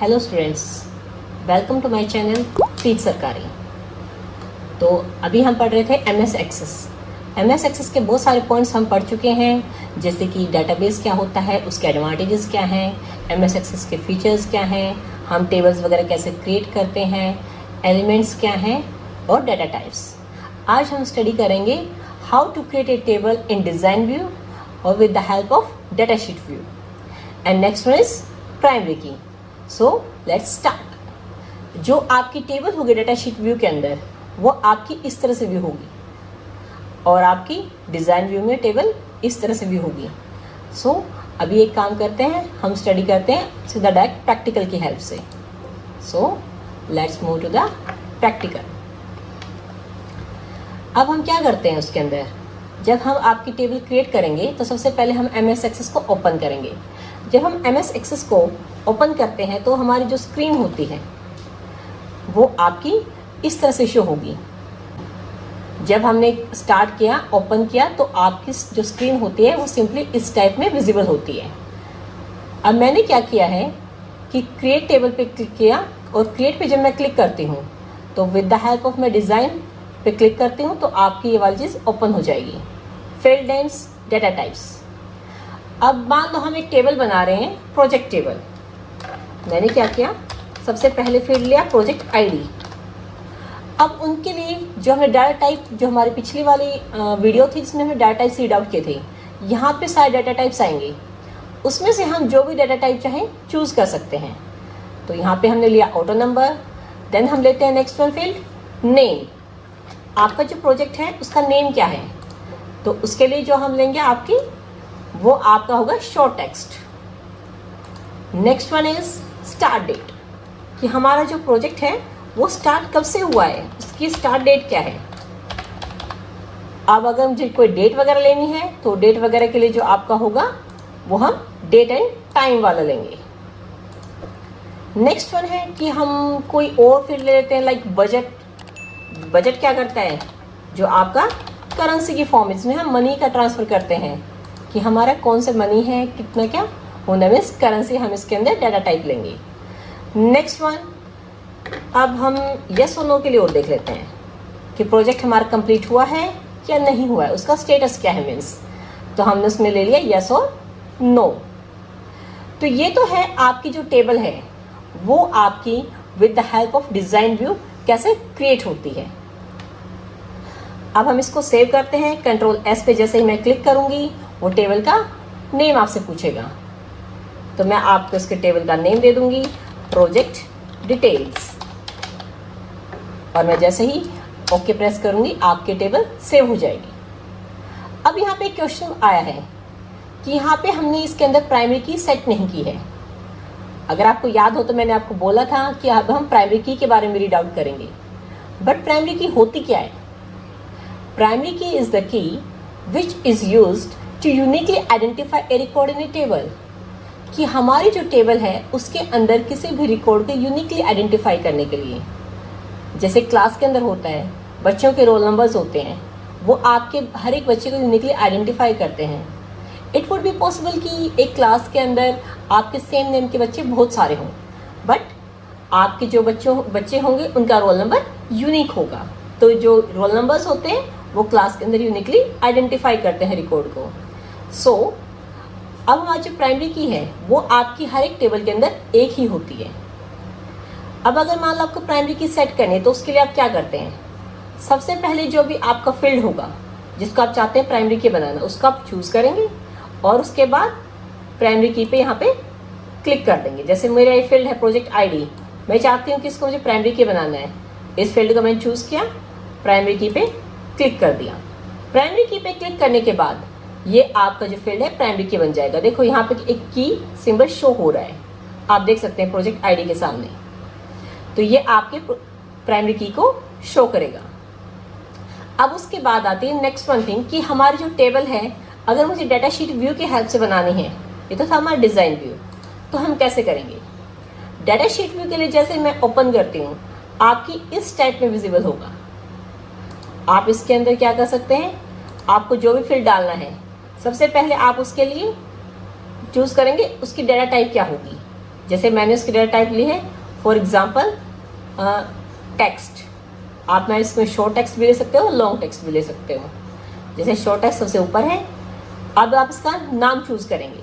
Hello students, welcome to my channel teach Sarkari. तो अभी हम पढ़ रहे थे एमएस एक्सेस के बहुत सारे पॉइंट्स हम पढ़ चुके हैं, जैसे कि डेटाबेस क्या होता है, उसके एडवांटेजेस क्या हैं, एमएस एक्सेस के फीचर्स क्या हैं, हम टेबल्स वगैरह कैसे क्रिएट करते हैं, एलिमेंट्स क्या हैं और डाटा टाइप्स। आज हम स्टडी करेंगे how to create a table in design view और with the help of data sheet view. And next one is primary key. So let's start. जो आपकी टेबल होगी डाटा शीट व्यू के अंदर, वो आपकी इस तरह से व्यू होगी और आपकी डिज़ाइन व्यू में टेबल इस तरह से व्यू होगी। सो अभी एक काम करते हैं, हम स्टडी करते हैं सीधा डायरेक्ट प्रैक्टिकल की हेल्प से। So let's move to the practical. अब हम क्या करते हैं उसके अंदर, जब हम आपकी टेबल क्रिएट करेंगे तो सबसे पहले हम एमएस एक्सेस को ओपन करेंगे। जब हम एमएस एक्सेस को ओपन करते हैं तो हमारी जो स्क्रीन होती है वो आपकी इस तरह से शो होगी। जब हमने स्टार्ट किया, ओपन किया, तो आपकी जो स्क्रीन होती है वो सिंपली इस टाइप में विजिबल होती है। अब मैंने क्या किया है कि क्रिएट टेबल पे क्लिक किया और क्रिएट पे जब मैं क्लिक करती हूँ तो with the help of my design पे क्लिक करती हूँ तो आपकी ये वाली चीज़ ओपन हो जाएगी। Field names, data types. अब मान लो हम एक टेबल बना रहे हैं, प्रोजेक्ट टेबल। मैंने क्या किया, सबसे पहले फील्ड लिया प्रोजेक्ट आईडी। अब उनके लिए जो हमने डाटा टाइप, जो हमारी पिछली वाली वीडियो थी जिसमें हमने डाटा टाइप रीड आउट किए थे, यहाँ पे सारे डाटा टाइप्स आएंगे। उसमें से हम जो भी डाटा टाइप चाहें चूज़ कर सकते हैं। तो यहाँ पे हमने लिया ऑटो नंबर। देन हम लेते हैं नेक्स्ट वन फील्ड नेम। आपका जो प्रोजेक्ट है उसका नेम क्या है, तो उसके लिए जो हम लेंगे आपकी, वो आपका होगा short text. Next one is start date, कि हमारा जो प्रोजेक्ट है वो स्टार्ट कब से हुआ है, उसकी स्टार्ट डेट क्या है। अब अगर मुझे कोई डेट वगैरह लेनी है तो डेट वगैरह के लिए जो आपका होगा वो हम डेट एंड टाइम वाला लेंगे। नेक्स्ट वन है कि हम कोई और फील्ड ले लेते हैं, लाइक बजट। बजट क्या करता है, जो आपका करेंसी की फॉर्म, इसमें हम मनी का ट्रांसफ़र करते हैं कि हमारा कौन सा मनी है, कितना क्या होना है, करेंसी हम इसके अंदर डाटा टाइप लेंगे। नेक्स्ट वन, अब हम यस और नो के लिए और देख लेते हैं कि प्रोजेक्ट हमारा कंप्लीट हुआ है या नहीं हुआ है, उसका स्टेटस क्या है, मीन्स। तो हमने उसमें ले लिया यस और नो। तो ये तो है आपकी जो टेबल है वो आपकी with the help of design view कैसे क्रिएट होती है। अब हम इसको सेव करते हैं। कंट्रोल एस पे जैसे ही मैं क्लिक करूंगी वो टेबल का नेम आपसे पूछेगा, तो मैं आपको इसके टेबल का नेम दे दूंगी प्रोजेक्ट डिटेल्स, और मैं जैसे ही ओके प्रेस करूंगी आपकी टेबल सेव हो जाएगी। अब यहाँ पे क्वेश्चन आया है कि यहाँ पे हमने इसके अंदर प्राइमरी की सेट नहीं की है। अगर आपको याद हो तो मैंने आपको बोला था कि अब हम प्राइमरी की के बारे में रीड आउट करेंगे, बट प्राइमरी की होती क्या है। Primary key is the key which is used to uniquely identify a record in a table, कि हमारी जो टेबल है उसके अंदर किसी भी रिकॉर्ड को यूनिकली आइडेंटिफाई करने के लिए, जैसे क्लास के अंदर होता है, बच्चों के रोल नंबर्स होते हैं, वो आपके हर एक बच्चे को यूनिकली आइडेंटिफाई करते हैं। इट वुड बी पॉसिबल कि एक क्लास के अंदर आपके सेम नेम के बच्चे बहुत सारे हों, बट आपके जो बच्चे होंगे उनका रोल नंबर यूनिक होगा। तो जो रोल नंबर्स होते हैं वो क्लास के अंदर यूनिकली आइडेंटिफाई करते हैं रिकॉर्ड को। सो अब हमारी जो प्राइमरी की है वो आपकी हर एक टेबल के अंदर एक ही होती है। अब अगर मान लो आपको प्राइमरी की सेट करनी है तो उसके लिए आप क्या करते हैं, सबसे पहले जो भी आपका फील्ड होगा जिसको आप चाहते हैं प्राइमरी की बनाना, उसका आप चूज़ करेंगे और उसके बाद प्राइमरी की पे यहाँ पे क्लिक कर देंगे। जैसे मेरा ये फील्ड है प्रोजेक्ट आईडी, मैं चाहती हूँ कि इसको मुझे प्राइमरी की बनाना है। इस फील्ड को मैंने चूज़ किया, प्राइमरी की पे क्लिक कर दिया। प्राइमरी की पे क्लिक करने के बाद ये आपका जो फील्ड है प्राइमरी की बन जाएगा। देखो यहाँ पे एक की सिंबल शो हो रहा है, आप देख सकते हैं प्रोजेक्ट आईडी के सामने। तो ये आपके प्राइमरी की को शो करेगा। अब उसके बाद आती है नेक्स्ट वन थिंग कि हमारी जो टेबल है अगर मुझे डाटा शीट व्यू की हेल्प से बनानी है, ये तो था हमारा डिज़ाइन व्यू, तो हम कैसे करेंगे। डाटा शीट व्यू के लिए जैसे मैं ओपन करती हूँ आपकी इस टाइप में विजिबल होगा। आप इसके अंदर क्या कर सकते हैं, आपको जो भी फील्ड डालना है सबसे पहले आप उसके लिए चूज़ करेंगे उसकी डाटा टाइप क्या होगी। जैसे मैंने उसकी डेटा टाइप ली है, फॉर एग्जांपल टेक्स्ट। आप मैं इसमें शॉर्ट टेक्स्ट भी ले सकते हो, लॉन्ग टेक्स्ट भी ले सकते हो। जैसे शॉर्ट टेक्स्ट सबसे ऊपर है। अब आप इसका नाम चूज़ करेंगे।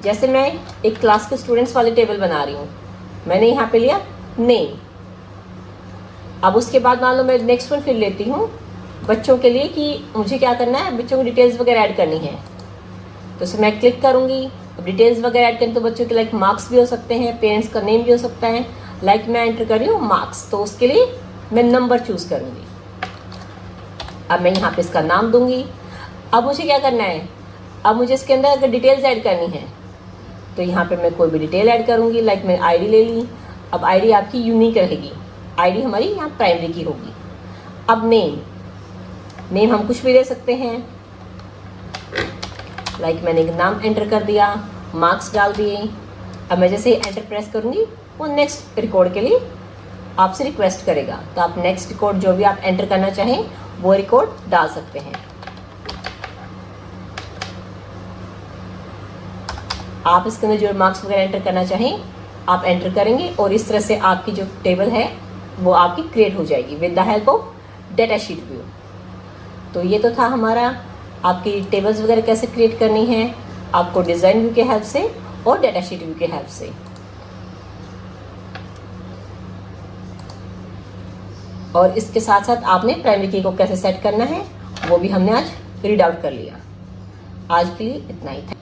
जैसे मैं एक क्लास के स्टूडेंट्स वाली टेबल बना रही हूँ, मैंने यहाँ पे लिया नेम। अब उसके बाद मान लो मैं नेक्स्ट वन फिर लेती हूँ बच्चों के लिए कि मुझे क्या करना है, बच्चों को डिटेल्स वगैरह ऐड करनी है। तो उसमें मैं क्लिक करूँगी। अब डिटेल्स वगैरह ऐड करें तो बच्चों के लाइक मार्क्स भी हो सकते हैं, पेरेंट्स का नेम भी हो सकता है। लाइक मैं एंटर कर रही हूँ मार्क्स, तो उसके लिए मैं नंबर चूज़ करूँगी। अब मैं यहाँ पे इसका नाम दूंगी। अब मुझे क्या करना है, अब मुझे इसके अंदर अगर डिटेल्स ऐड करनी है तो यहाँ पे मैं कोई भी डिटेल ऐड करूँगी। लाइक मैं आईडी ले ली। अब आईडी आपकी यूनिक रहेगी, आईडी हमारी यहाँ प्राइमरी की होगी। अब नेम हम कुछ भी दे सकते हैं। लाइक मैंने एक नाम एंटर कर दिया, मार्क्स डाल दिए। अब मैं जैसे एंटर प्रेस करूँगी वो नेक्स्ट रिकॉर्ड के लिए आपसे रिक्वेस्ट करेगा। तो आप नेक्स्ट रिकॉर्ड जो भी आप एंटर करना चाहें वो रिकॉर्ड डाल सकते हैं। आप इसके अंदर जो मार्क्स वगैरह एंटर करना चाहें आप एंटर करेंगे और इस तरह से आपकी जो टेबल है वो आपकी क्रिएट हो जाएगी with the help of data sheet view. तो ये तो था हमारा आपकी टेबल्स वगैरह कैसे क्रिएट करनी है आपको डिज़ाइन व्यू के हेल्प से और डेटा शीट व्यू के हेल्प से। और इसके साथ साथ आपने प्राइमरी की को कैसे सेट करना है वो भी हमने आज रीड आउट कर लिया। आज के लिए इतना ही था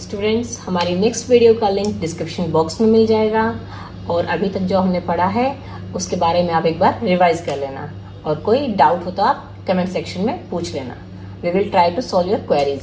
स्टूडेंट्स। हमारी नेक्स्ट वीडियो का लिंक डिस्क्रिप्शन बॉक्स में मिल जाएगा और अभी तक जो हमने पढ़ा है उसके बारे में आप एक बार रिवाइज कर लेना और कोई डाउट हो तो आप कमेंट सेक्शन में पूछ लेना। We will try to solve your queries.